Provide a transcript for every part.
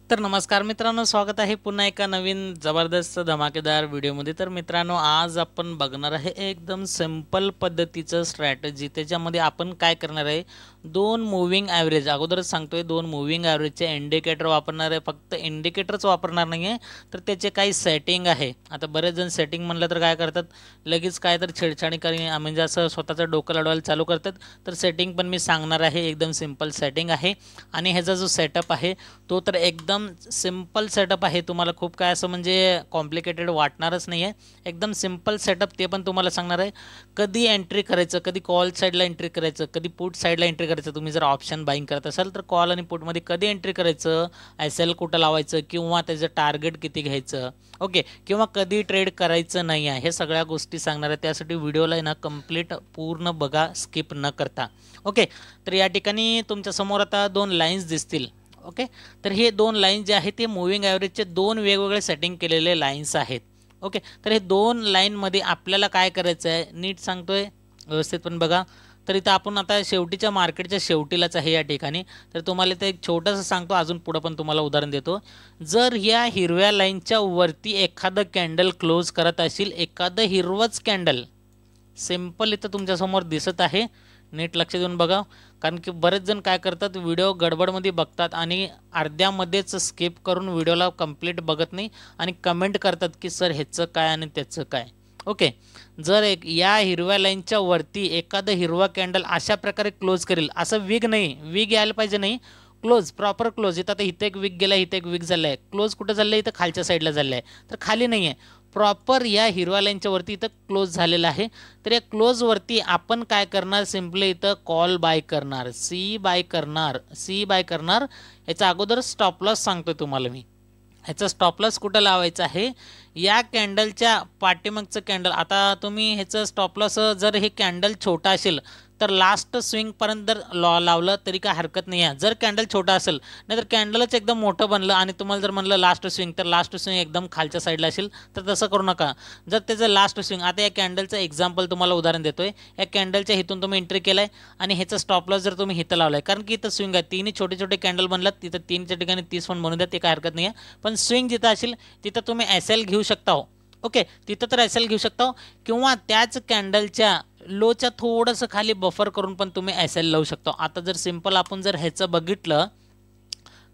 तर नमस्कार मित्रांनो, स्वागत आहे पुन्हा एका नवीन जबरदस्त धमाकेदार व्हिडिओमध्ये. तर मित्रांनो, आज आपण बघणार आहे एकदम सिंपल पद्धतीचं स्ट्रॅटजी. त्याच्यामध्ये आपण काय करणार आहे, दोन मूव्हिंग ॲव्हरेज, अगोदरच सांगतोय, दोन मूव्हिंग ॲव्हरेजचे इंडिकेटर वापरणार आहे. फक्त इंडिकेटरच वापरणार नाही आहे, तर त्याचे काही सेटिंग आहे. आता बरेच जण सेटिंग म्हणलं तर काय करतात, लगेच काय तर छेडछाडी म्हणजे असं स्वतःचं डोकं लढवायला चालू करतात. तर सेटिंग पण मी सांगणार आहे, एकदम सिंपल सेटिंग आहे. आणि ह्याचा जो सेटअप आहे तो तर एकदम सिंपल सेटअप आहे. तुम्हाला खूप काय असं म्हणजे कॉम्प्लिकेटेड वाटणारच नाही आहे. एकदम सिंपल सेटअप, ते पण तुम्हाला सांगणार आहे. कधी एंट्री करायचं, कधी कॉल साईडला एंट्री करायचं, कधी पुट साईडला एंट्री करायचं. तुम्ही जर ऑप्शन बाईंग करत असाल तर कॉल आणि पुटमध्ये कधी एंट्री करायचं, एस एल कुठं लावायचं, किंवा त्याचं टार्गेट किती घ्यायचं, ओके, किंवा कधी ट्रेड करायचं नाही आहे, हे सगळ्या गोष्टी सांगणार आहे. त्यासाठी व्हिडिओला ना कंप्लीट पूर्ण बघा, स्किप न करता. ओके, तर या ठिकाणी तुमच्यासमोर आता दोन लाईन्स दिसतील. ओके, तर हे दोन लाईन जे आहेत ते मूव्हिंग ॲव्हरेजचे दोन वेगवेगळे सेटिंग केलेले लाईन्स आहेत. ओके, तर हे दोन लाईनमध्ये आपल्याला काय करायचं आहे, नीट सांगतोय, व्यवस्थित पण बघा. तर इथं आपण आता शेवटीच्या मार्केटच्या शेवटीलाच आहे या ठिकाणी. तर तुम्हाला ते एक छोटंसं सांगतो, अजून पुढं पण तुम्हाला उदाहरण देतो. जर या हिरव्या लाईनच्या वरती एखादं कॅन्डल क्लोज करत असेल, एखादं हिरवंच कॅन्डल सिंपल इथं तुमच्यासमोर दिसत आहे, नीट लक्ष देऊन बघा. कारण की बरेच जण काय करतात, व्हिडिओ गडबडमध्ये बघतात आणि अर्ध्यामध्येच स्किप करून व्हिडिओला कंप्लीट बघत नाही आणि कमेंट करतात की सर ह्याचं काय आणि त्याचं काय. ओके, जर एक या हिरव्या लाईनच्या वरती एखादं हिरवा कॅन्डल अशा प्रकारे क्लोज करेल, असं विग नाही, विग यायला पाहिजे नाही, क्लोज, प्रॉपर क्लोज. इथं आता इथे एक विग गेला, इथे एक विग झाला आहे, क्लोज कुठं झालं आहे, इथं खालच्या साईडला झालं आहे, तर खाली नाही आहे, प्रॉपर या हिरव्या लाईनच्या वरती इथं क्लोज झालेला आहे. तर या क्लोजवरती आपण काय करणार, सिम्पली इथं कॉल बाय करणार, सी बाय करणार, सी बाय करणार. याचा अगोदर स्टॉप लॉस सांगतोय तुम्हाला मी. ह्याचा स्टॉप लॉस कुठं लावायचा आहे, या कॅन्डलच्या पाठीमागचं कॅन्डल. आता तुम्ही ह्याचं स्टॉप लॉस, जर हे कॅन्डल छोटा असेल तर लास्ट स्विंगपर्यंत जर लावलं तरी काय हरकत नाही आहे, जर कॅन्डल छोटा असेल. नाहीतर कॅन्डलच एकदम मोठं बनलं आणि तुम्हाला जर म्हणलं लास्ट स्विंग, तर लास्ट स्विंग एकदम खालच्या साईडला असेल, तर तसं करू नका. जर त्याचं लास्ट स्विंग, आता या कॅन्डलचं एक्झाम्पल तुम्हाला उदाहरण देतोय. या कॅन्डलच्या इथून तुम्ही एंट्री केलाय आणि ह्याचा स्टॉप लॉस जर तुम्ही इथं लावलाय, कारण की इथं स्विंग आहे, तिन्ही छोटे छोटे कॅन्डल बनलात, तिथं तीनच्या ठिकाणी 30 पण बनवू द्या, ते काय हरकत नाही आहे. पण स्विंग जिथं असेल तिथं तुम्ही एस एल घेऊ शकता हो. ओके, तिथं तर एस एल घेऊ शकता, किंवा त्याच कॅन्डलच्या लोच्या थोडंसं खाली बफर करून पण तुम्ही एस एल लावू शकता. आता जर सिंपल आपण जर ह्याचं बघितलं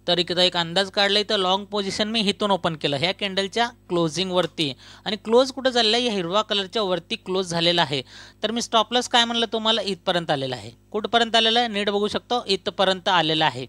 तर इथं एक अंदाज काढला, तर लॉंग पोझिशन मी हिथून ओपन केलं ह्या कॅन्डलच्या क्लोजिंगवरती, आणि क्लोज कुठं झालेलं आहे, या हिरवा कलरच्या वरती क्लोज झालेला आहे. तर मी स्टॉप लॉस काय म्हणलं तुम्हाला, इथपर्यंत आलेला आहे. कुठपर्यंत आलेलं आहे, नीट बघू शकतो, इथपर्यंत आलेलं आहे.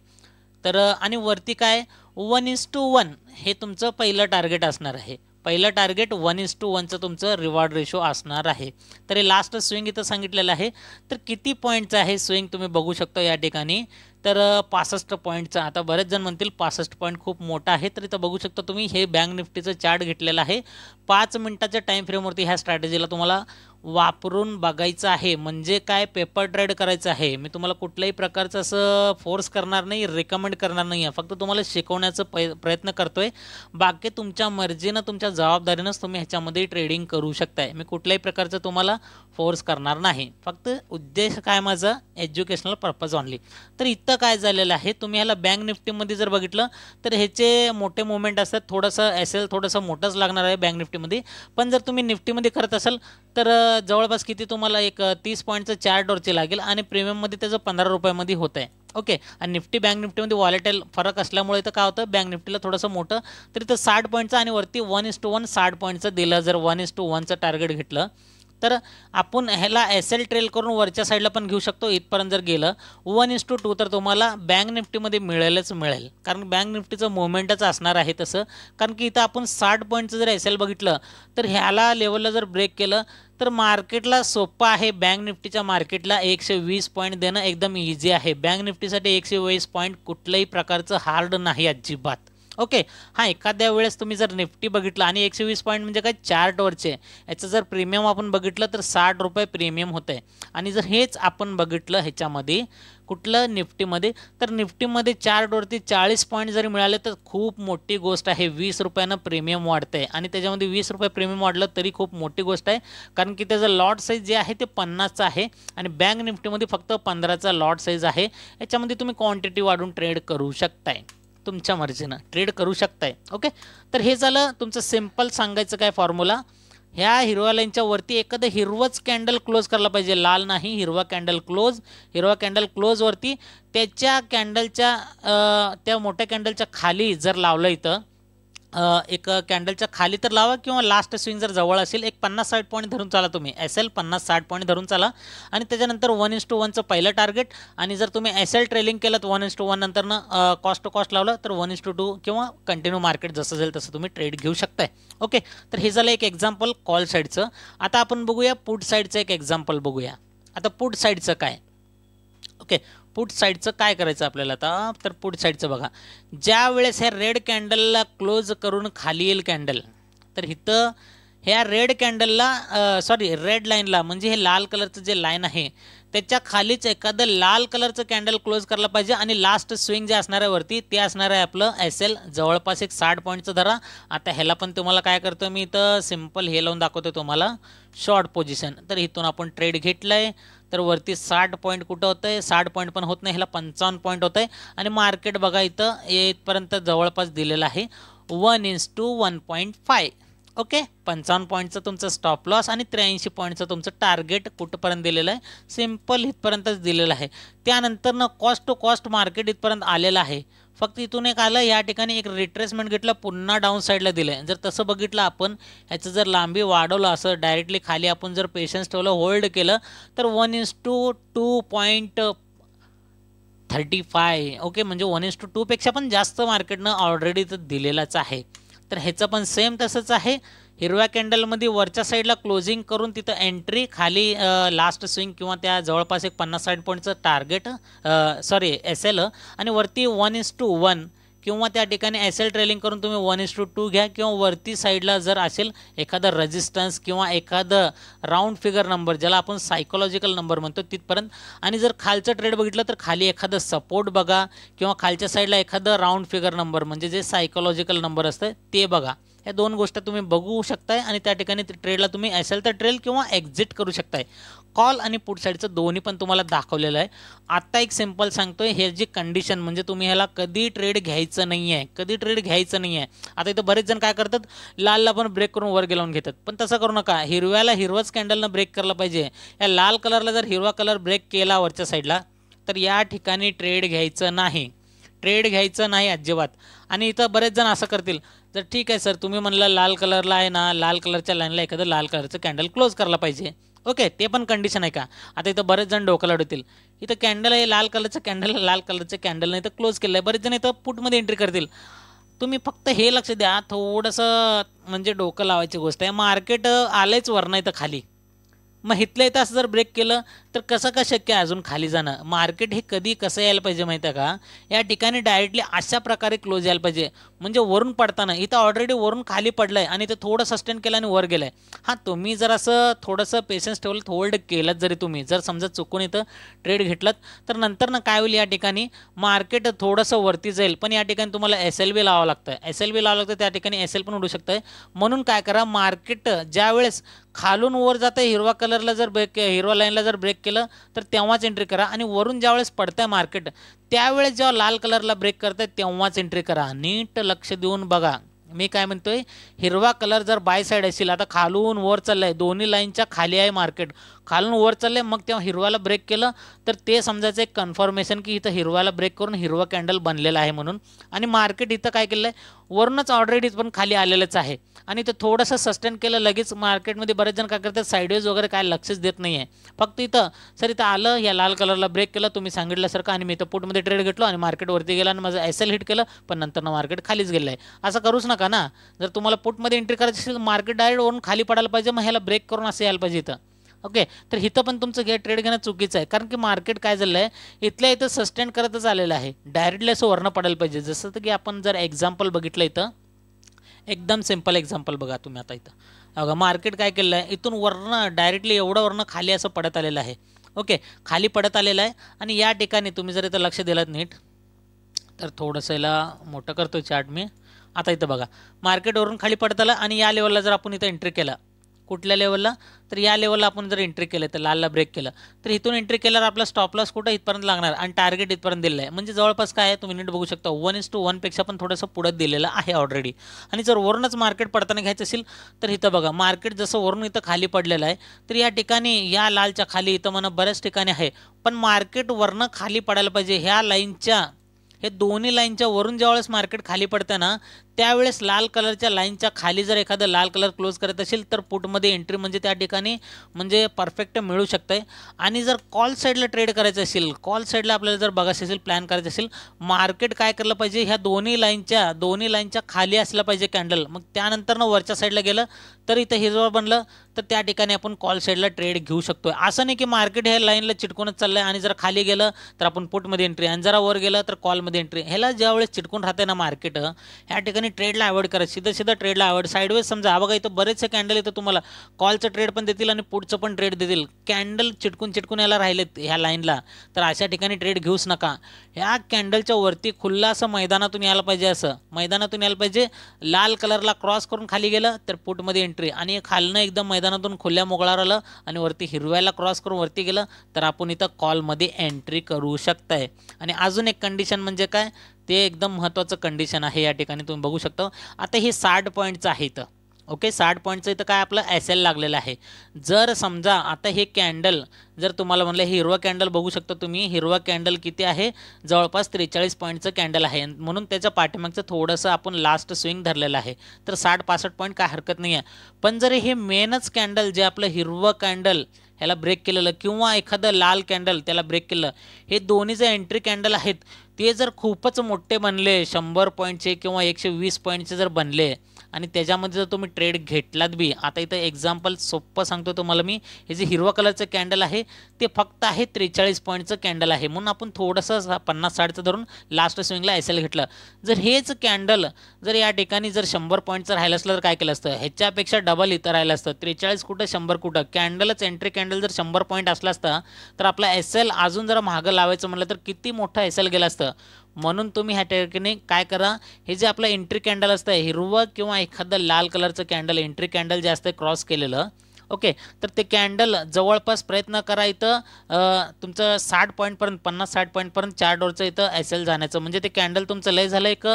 तर आणि वरती काय, 1:1 हे तुमचं पहिलं टार्गेट असणार आहे. पहिलं टार्गेट 1:1चं तुमचं रिवॉर्ड रेशो असणार आहे. तर हे लास्ट स्विंग इथं सांगितलेलं आहे. तर किती पॉईंटचं आहे स्विंग तुम्ही बघू शकता या ठिकाणी, तर 65 पॉईंटचा. आता बरेच जण म्हणतील 65 पॉईंट खूप मोठा आहे, तर इथं बघू शकता तुम्ही, हे बँक निफ्टीचं चार्ट घेतलेलं आहे. 5 मिनिटाच्या टाईम फ्रेमवरती ह्या स्ट्रॅटेजीला तुम्हाला वापरून बघायचं आहे. म्हणजे काय, पेपर ट्रेड करायचं आहे. मी तुम्हाला कुठल्याही प्रकारचं असं फोर्स करणार नाही, रेकमेंड करणार नाही आहे, फक्त तुम्हाला शिकवण्याचा प्रयत्न करतोय. बाकी तुमच्या मर्जीनं, तुमच्या जबाबदारीनंच तुम्ही ह्याच्यामध्ये ट्रेडिंग करू शकताय. मी कुठल्याही प्रकारचं तुम्हाला फोर्स करणार नाही, फक्त उद्देश काय माझा, एज्युकेशनल पर्पज ऑनली. तर इथं काय झालेलं आहे, तुम्ही ह्याला बँक निफ्टीमध्ये जर बघितलं तर ह्याचे मोठे मुवमेंट असतात, थोडंसं एस एल थोडंसं मोठंच लागणार आहे बँक निफ्टीमध्ये. पण जर तुम्ही निफ्टीमध्ये करत असाल तर जवळपास किती तुम्हाला एक 30 पॉईंटचं चार्टवरची लागेल, आणि प्रीमियममध्ये त्याचं 15 रुपयामध्ये होतं आहे. ओके, आणि निफ्टी बँक निफ्टीमध्ये वॉलेटाईल फरक असल्यामुळे तर काय होतं, बँक निफ्टीला थोडंसं मोठं, तर इथं 60 पॉईंटचं आणि वरती 1:1 60 पॉईंटचं दिलं. जर 1:1चं टार्गेट घेतलं तर आपण ह्याला एस एल ट्रेल करून वरच्या साईडला पण घेऊ शकतो. इथपर्यंत जर गेलं 1:2 तर तुम्हाला बँक निफ्टीमध्ये मिळेलच मिळेल, कारण बँक निफ्टीचं मुवमेंटच असणार आहे तसं. कारण की इथं आपण 60 पॉईंटचं जर एस एल बघितलं तर ह्याला लेवलला जर ब्रेक केलं तर मार्केटला सोपं आहे. बँक निफ्टीच्या मार्केटला 120 पॉईंट देणं एकदम इझी आहे. बँक निफ्टीसाठी 120 पॉईंट कुठल्याही प्रकारचं हार्ड नाही अजिबात. ओके, हां, एखाद्या वेळेस तुम्ही जर निफ्टी बघितलं आणि 120 पॉईंट म्हणजे काय, चार्टवरचे, याचं जर प्रीमियम आपण बघितलं तर 60 रुपये प्रीमियम होतं आहे. आणि जर हेच आपण बघितलं ह्याच्यामध्ये कुठलं, निफ्टीमध्ये, तर निफ्टीमध्ये चार्टवरती 40 पॉईंट जरी मिळाले तर खूप मोठी गोष्ट आहे. 20 रुपयानं प्रीमियम वाढतं आहे, आणि त्याच्यामध्ये 20 रुपये प्रीमियम वाढलं तरी खूप मोठी गोष्ट आहे, कारण की त्याचं लॉट साईज जे आहे ते 50चं आहे, आणि बँक निफ्टीमध्ये फक्त 15चा लॉट साईज आहे. याच्यामध्ये तुम्ही क्वांटिटी वाढून ट्रेड करू शकताय. तुमच्या मर्जीनं ट्रेड करू शकताय. ओके, तर हे झालं तुमचं सिम्पल सांगायचं काय फॉर्म्युला. ह्या हिरव्या लाईनच्या वरती एखादं हिरवंच कॅन्डल क्लोज करायला पाहिजे, लाल नाही, हिरवा कॅन्डल क्लोज. हिरवा कॅन्डल क्लोजवरती त्याच्या कॅन्डलच्या त्या मोठ्या कॅन्डलच्या खाली जर लावलं इथं एक कॅन्डलच्या खाली तर लावा, किंवा लास्ट स्विंग जर जवळ असेल एक 50-60 पॉईंट धरून चाला तुम्ही. SL 50-60 पॉईंट धरून चाला आणि त्याच्यानंतर 1:1चं पहिलं टार्गेट. आणि जर तुम्ही SL ट्रेलिंग केलं 1:1 नंतरनं कॉस्ट टू कॉस्ट लावलं तर 1:2 किंवा कंटिन्यू मार्केट जसं जाईल तसं तुम्ही ट्रेड घेऊ शकताय. ओके, तर हे झालं एक एक्झाम्पल कॉल साईडचं. आता आपण बघूया पुट साईडचं एक एक्झाम्पल बघूया. आता पुट साईडचं काय. ओके, पुट साईडचं काय करायचं आपल्याला आता. तर पुट साईडचं बघा, ज्या वेळेस ह्या रेड कॅन्डलला क्लोज करून खाली येईल कॅन्डल, तर इथं ह्या रेड कॅन्डलला रेड लाईनला म्हणजे हे लाल कलरचं जे लाईन आहे त्याच्या खालीच एखादं लाल कलरचं कॅन्डल क्लोज करायला पाहिजे. आणि लास्ट स्विंग जे असणार आहे वरती ते असणार आहे आपलं SL जवळपास एक 60 पॉईंटचं धरा. आता ह्याला पण तुम्हाला काय करतो मी इथं सिम्पल हे लावून दाखवतो तुम्हाला, शॉर्ट पोझिशन. तर इथून आपण ट्रेड घेतलंय, तर वरती 60 पॉईंट कुठं होतं आहे, 60 पॉईंट पण होत नाही, ह्याला 55 पॉईंट होत आहे. आणि मार्केट बघा इथं इथपर्यंत जवळपास दिलेलं आहे 1:1.5. ओके, 55 पॉईंटचं तुमचं स्टॉप लॉस आणि 83 पॉईंटचं तुमचं टार्गेट कुठंपर्यंत दिलेलं आहे, सिम्पल इथपर्यंतच दिलेलं आहे. त्यानंतर कॉस्ट टू कॉस्ट मार्केट इथपर्यंत आलेलं आहे. फक्त इथून एक आलं, या ठिकाणी एक रिट्रेसमेंट घेतलं, पुन्हा डाऊन साईडला दिलं आहे. जर तसं बघितलं आपण, ह्याचं जर लांबी वाढवलं असं डायरेक्टली खाली आपण जर पेशन्स ठेवलं, होल्ड केलं, तर 1:2.35. ओके, म्हणजे 1:2 पेक्षा पण जास्त मार्केटनं ऑलरेडी तर दिलेलाच आहे. तर ह्याचं पण सेम तसंच आहे. हिरव्या कॅन्डलमध्ये वरच्या साईडला क्लोजिंग करून तिथं एंट्री, खाली लास्ट स्विंग किंवा त्या जवळपास एक 50-60 पॉईंटचं टार्गेट SL, आणि वरती 1:1 किंवा त्या ठिकाणी SL ट्रेलिंग करून तुम्ही 1:2 घ्या. किंवा वरती साईडला जर असेल एखादा रेजिस्टन्स किंवा एखादं राऊंड फिगर नंबर ज्याला आपण सायकोलॉजिकल नंबर म्हणतो तिथपर्यंत. आणि जर खालचं ट्रेड बघितलं तर खाली एखादं सपोर्ट बघा, किंवा खालच्या साईडला एखादं राऊंड फिगर नंबर म्हणजे जे सायकोलॉजिकल नंबर असतं ते बघा. या दोन गोष्टी तुम्ही बघू शकताय आणि त्या ठिकाणी ट्रेडला तुम्ही SL तर ट्रेल किंवा एक्झिट करू शकताय. कॉल आणि पुट साईडचं दोन्ही पण तुम्हाला दाखवलेलं आहे. आता एक सिम्पल सांगतोय, हे जी कंडिशन म्हणजे तुम्ही ह्याला कधी ट्रेड घ्यायचं नाही आहे, कधी ट्रेड घ्यायचं नाही आहे. आता इथं बरेच जण काय करतात, लालला पण ब्रेक करून वर गेलावून घेतात, पण तसं करू नका. हिरव्याला हिरवंच कॅन्डलनं ब्रेक करायला पाहिजे. या लाल कलरला जर हिरवा कलर ब्रेक केला वरच्या साईडला, तर या ठिकाणी ट्रेड घ्यायचं नाही, ट्रेड घ्यायचं नाही अजिबात. आणि इथं बरेच जण असं करतील, तर ठीक आहे सर तुम्ही म्हणलं लाल कलरला आहे ना, लाल कलरच्या लाईनला एखादं लाल कलरचं कॅन्डल क्लोज करायला पाहिजे. ओके, ते पण कंडिशन आहे का. आता इथं बरेच जण डोकं लढवतील, इथं कॅन्डल आहे लाल कलरचं कॅन्डल, लाल कलरचं कॅन्डल नाही तर क्लोज केलं आहे. बरेच जण इथं पुटमध्ये एंट्री करतील. तुम्ही फक्त हे लक्ष द्या, थोडंसं म्हणजे डोकं लावायची गोष्ट आहे. मार्केट आलंयच वरनं इथं खाली, मग इथल्या इथं असं जर ब्रेक केलं तर कसं का शक्य आहे अजून खाली जाणं. मार्केट हे कधी कसं यायला पाहिजे माहिती आहे का, या ठिकाणी डायरेक्टली अशा प्रकारे क्लोज यायला पाहिजे. म्हणजे वरून पडताना इथं ऑलरेडी वरून खाली पडलं आहे आणि ते थोडं सस्टेन केलं आणि वर गेलं आहे. हां, तुम्ही जर असं थोडंसं पेशन्स ठेवलं, होल्ड केलं, जरी तुम्ही जर समजा चुकून इथं ट्रेड घेतलात तर नंतर ना काय होईल, या ठिकाणी मार्केट थोडंसं वरती जाईल, पण या ठिकाणी तुम्हाला SLV लावावं लागतं. SLV लावावं लागतं, त्या ठिकाणी SL पण उडू शकतं. म्हणून काय करा, मार्केट ज्यावेळेस खालून वर जातं, हिरवा कलरला जर ब्रेक, हिरवा लाईनला जर ब्रेक केलं तर तेव्हाच एंट्री करा. आणि वरून ज्यावेळेस पडतंय मार्केट त्यावेळेस जेव्हा लाल कलरला ब्रेक करताय तेव्हाच एंट्री करा. नीट लक्ष देऊन बघा मी काय म्हणतोय. हिरवा कलर जर बाय साईड असेल, आता खालून वर चाललंय, दोन्ही लाईनच्या खाली आहे मार्केट, खालून वर चाललंय, मग तेव्हा हिरव्याला ब्रेक केलं तर ते समजायचं एक कन्फर्मेशन की इथं हिरव्याला ब्रेक करून हिरवा कॅन्डल बनलेला आहे म्हणून. आणि मार्केट इथं काय केलं आहे, वरूनच ऑलरेडी पण खाली आलेलंच आहे आणि ते थोडंसं सस्टेन केलं. लगेच मार्केटमध्ये बरेच जण काय करतात, साईडवेज वगैरे काय लक्षच देत नाही आहे. फक्त इथं सर इथं आलं, या लाल कलरला ब्रेक केलं तुम्ही सांगितल्यासारखं, आणि मी इथं पुटमध्ये ट्रेड घेतलो आणि मार्केट वरती गेला आणि माझं SL हिट केलं, पण नंतर मार्केट खालीच गेलं आहे. असं करूच नका ना. जर तुम्हाला पुटमध्ये एंट्री करायची असेल, मार्केट डायरेक्ट वरून खाली पडायला पाहिजे, मग ह्याला ब्रेक करून असं यायला पाहिजे इथं. ओके, तर इथं पण तुमचं ट्रेड घेणं चुकीचं आहे, कारण की मार्केट काय झालं आहे, इथल्या इथं सस्टेन करतच आलेलं आहे. डायरेक्टली असं वरनं पडायला पाहिजे. जसं की आपण जर एक्झाम्पल बघितलं इथं, एकदम सिंपल एक्झाम्पल बघा तुम्ही. आता इथं बघा मार्केट काय केलं आहे, इथून वरनं डायरेक्टली एवढं वरनं खाली असं पडत आलेलं आहे. ओके, खाली पडत आलेलं आहे. आणि या ठिकाणी तुम्ही जर इथं लक्ष दिलं नीट, तर थोडंसं याला मोठं करतो चार्ट मी. आता इथं बघा मार्केटवरून खाली पडत आलं आणि या लेवलला जर आपण इथं एंट्री केला, कुठल्या लेवलला, तर या लेवलला आपण जर एंट्री केलं तर लालला ब्रेक केलं तर इथून एंट्री केल्यावर आपला स्टॉप लॉस कुठं इथपर्यंत लागणार आणि टार्गेट इथपर्यंत दिलेलं आहे. म्हणजे जवळपास काय आहे तुम्ही नीट बघू शकता 1:1 पेक्षा पण थोडंसं पुढे दिलेलं आहे ऑलरेडी. आणि जर वरूनच मार्केट पडताना घ्यायचं असेल तर इथं बघा मार्केट जसं वरून इथं खाली पडलेलं आहे तर या ठिकाणी या लालच्या खाली इथं म्हणा बऱ्याच ठिकाणी आहे, पण मार्केट वरनं खाली पडायला पाहिजे. ह्या लाईनच्या हे दोन्ही लाईनच्या वरून ज्यावेळेस मार्केट खाली पडतं ना त्यावेळेस लाल कलरच्या लाईनच्या खाली जर एखादं लाल कलर क्लोज करत असेल तर पुटमध्ये एंट्री म्हणजे त्या ठिकाणी म्हणजे परफेक्ट मिळू शकते. आणि जर कॉल साईडला ट्रेड करायचं असेल, कॉल साईडला आपल्याला जर बघायचं असेल प्लॅन करायचं असेल, मार्केट काय केलं पाहिजे ह्या दोन्ही लाईनच्या खाली असलं पाहिजे कॅन्डल. मग त्यानंतर वरच्या साईडला गेलं तर इथं हिरवं बनलं तर त्या ठिकाणी आपण कॉल साईडला ट्रेड घेऊ शकतो. असं नाही की मार्केट ह्या लाईनला चिटकूनच चाललं आहे आणि जर खाली गेलं तर आपण पुटमध्ये एंट्री आणि जरा वर गेलं तर कॉलमध्ये एंट्री. ह्याला ज्यावेळेस चिटकून राहते ना मार्केट ह्या ठिकाणी ट्रेडला अवॉइड करा. सीधा ट्रेडला अवॉइड. साईडवेज समजा बघा इथं बरेचसे कॅन्डल इथं तुम्हाला कॉलचं ट्रेड पण देतील आणि पुटचं पण ट्रेड देतील. कॅन्डल चिटकून याला राहिलेत ह्या लाईनला तर अशा ठिकाणी ट्रेड घेऊच नका. ह्या कॅन्डलच्या वरती खुल्ला असं मैदानातून यायला पाहिजे, असं मैदानातून यायला पाहिजे. लाल कलरला क्रॉस करून खाली गेलं तर पुटमध्ये एंट्री आणि खालनं एकदम मैदानातून खुल्या मोकळावर आलं आणि वरती हिरव्याला क्रॉस करून वरती गेलं तर आपण इथं कॉलमध्ये एंट्री करू शकताय. आणि अजून एक कंडिशन म्हणजे काय ते एकदम महत्त्वाचं कंडिशन आहे या ठिकाणी तुम्ही बघू शकता. आता हे 60 पॉईंटचं आहे इथं. ओके 60 पॉईंटचं इथं काय आपलं SL लागलेलं आहे. जर समजा आता हे कॅन्डल जर तुम्हाला म्हणलं हे हिरवा कॅन्डल बघू शकता तुम्ही, हिरवा कॅन्डल किती आहे जवळपास 43 पॉईंटचं कॅन्डल आहे म्हणून त्याच्या पाठीमागचं थोडंसं आपण लास्ट स्विंग धरलेलं आहे तर 60-65 पॉईंट काय हरकत नाही आहे. पण जर हे मेनच कॅन्डल जे आपलं हिरवं कॅन्डल ह्याला ब्रेक केलेलं किंवा एखादं लाल कॅन्डल त्याला ब्रेक केलं, हे दोन्ही जे एंट्री कॅन्डल आहेत ते जर खूपच मोठे बनले 100 पॉईंटचे किंवा 120 पॉईंटचे जर बनले आणि त्याच्यामध्ये जर तुम्ही ट्रेड घेतलात बी, आता इथं एक्झाम्पल सोप्पं सांगतो तुम्हाला मी, हे जे हिरवा कलरचं कॅन्डल आहे ते फक्त आहे 43 पॉईंटचं कॅन्डल आहे म्हणून आपण थोडंसं 50-60चं धरून लास्ट स्विंगला SL घेतलं. जर हेच कॅन्डल जर या ठिकाणी जर 100 पॉईंटचं राहिलं असलं तर काय केलं असतं, ह्याच्यापेक्षा डबल इथं राहिलं असतं. 43 कुठं 100 कुठं, कॅन्डलच एंट्री कॅन्डल जर 100 पॉईंट असला असता तर आपला SL अजून जरा महागं लावायचं म्हटलं तर किती मोठा SL गेला असतं. म्हणून तुम्ही ह्या ठिकाणी काय करा, हे जे आपलं एंट्री कॅन्डल असतं हिरवं किंवा एखादं लाल कलरचं कॅन्डल एंट्री कॅन्डल जे असतं क्रॉस केलेलं, ओके, तर ते कॅन्डल जवळपास प्रयत्न करा इथं तुमचं 60 पॉईंटपर्यंत 50-60 पॉईंटपर्यंत चार्टवरचं इथं SL जाण्याचं. म्हणजे ते कॅन्डल तुमचं लय झालं एक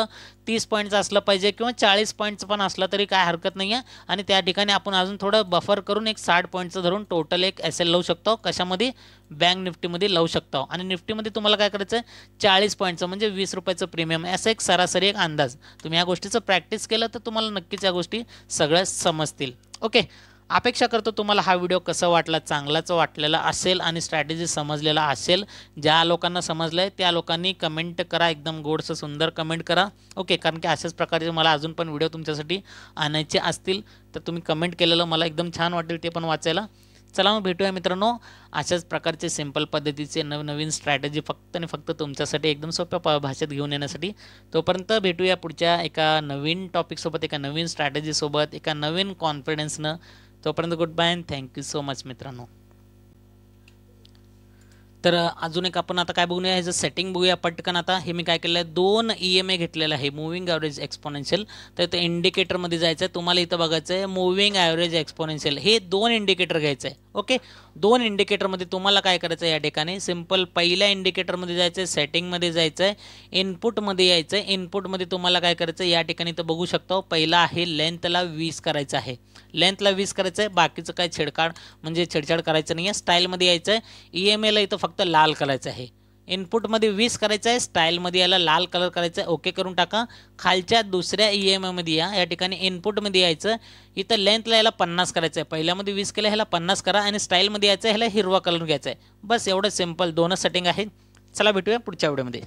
30 पॉईंटचं असलं पाहिजे किंवा 40 पॉईंटचं पण असलं तरी काय हरकत नाही आहे. आणि त्या ठिकाणी आपण अजून थोडं बफर करून एक 60 पॉईंटचं धरून टोटल एक SL लावू शकतो. कशामध्ये, बँक निफ्टीमध्ये लावू शकतो. आणि निफ्टीमध्ये तुम्हाला काय करायचं आहे 40 पॉईंटचं म्हणजे 20 रुपयाचं प्रीमियम, असं एक सरासरी एक अंदाज. तुम्ही या गोष्टीचं प्रॅक्टिस केलं तर तुम्हाला नक्कीच या गोष्टी सगळ्या समजतील. ओके, अपेक्षा करतो तुम्हाला हा व्हिडिओ कसा वाटला, चांगलाच वाटलेला असेल आणि स्ट्रॅटेजी समजलेला असेल. ज्या लोकांना समजलं आहे त्या लोकांनी कमेंट करा, एकदम गोडसं सुंदर कमेंट करा. ओके, कारण की अशाच प्रकारचे मला अजून पण व्हिडिओ तुमच्यासाठी आणायचे असतील तर तुम्ही कमेंट केलेलं मला एकदम छान वाटेल ते पण वाचायला. चला मग भेटूया मित्रांनो अशाच प्रकारचे सिंपल पद्धतीचे नवनवीन स्ट्रॅटेजी फक्त आणि फक्त तुमच्यासाठी एकदम सोप्या भाषेत घेऊन येण्यासाठी. तोपर्यंत भेटूया पुढच्या एका नवीन टॉपिकसोबत, एका नवीन स्ट्रॅटेजीसोबत, एका नवीन कॉन्फिडन्सनं. तोपर्यंत good bye and thank you so much मित्रांनो. तर अजून एक आपण आता काय बघूया, ह्याचं सेटिंग बघूया पटकन. आता हे मी काय केलं आहे 2 EMA घेतलेलं आहे, मूव्हिंग ॲव्हरेज एक्सपोनेन्शियल. तर इथं इंडिकेटरमध्ये जायचं आहे, तुम्हाला इथं बघायचं आहे मूव्हिंग ॲव्हरेज एक्सपोनेन्शियल. हे 2 इंडिकेटर घ्यायचं आहे. ओके, 2 इंडिकेटरमध्ये तुम्हाला काय करायचं आहे या ठिकाणी सिंपल पहिल्या इंडिकेटरमध्ये जायचं आहे, सेटिंगमध्ये जायचं आहे, इनपुटमध्ये यायचं आहे. इनपुटमध्ये तुम्हाला काय करायचं आहे या ठिकाणी तर बघू शकतो, पहिला आहे लेंथला 20 करायचं आहे, लेंथला 20 करायचं आहे. बाकीचं काय छेडछाड करायचं नाही आहे. स्टाईलमध्ये यायचं आहे, EMAला इथं फक्त लाल करायचं आहे. इनपुटमध्ये 20 करायचं आहे, स्टाईलमध्ये याला लाल कलर करायचं आहे. ओके करून टाका. खालच्या दुसऱ्या EMAमध्ये या ठिकाणी इनपुटमध्ये यायचं, इथं लेंथला याला 50 करायचं आहे. पहिल्यामध्ये 20 केलं, ह्याला 50 करा आणि स्टाईलमध्ये यायचं, ह्याला हिरवा कलर घ्यायचा आहे. बस एवढं सिंपल 2च सेटिंग आहे. चला भेटूया पुढच्या व्हिडिओमध्ये.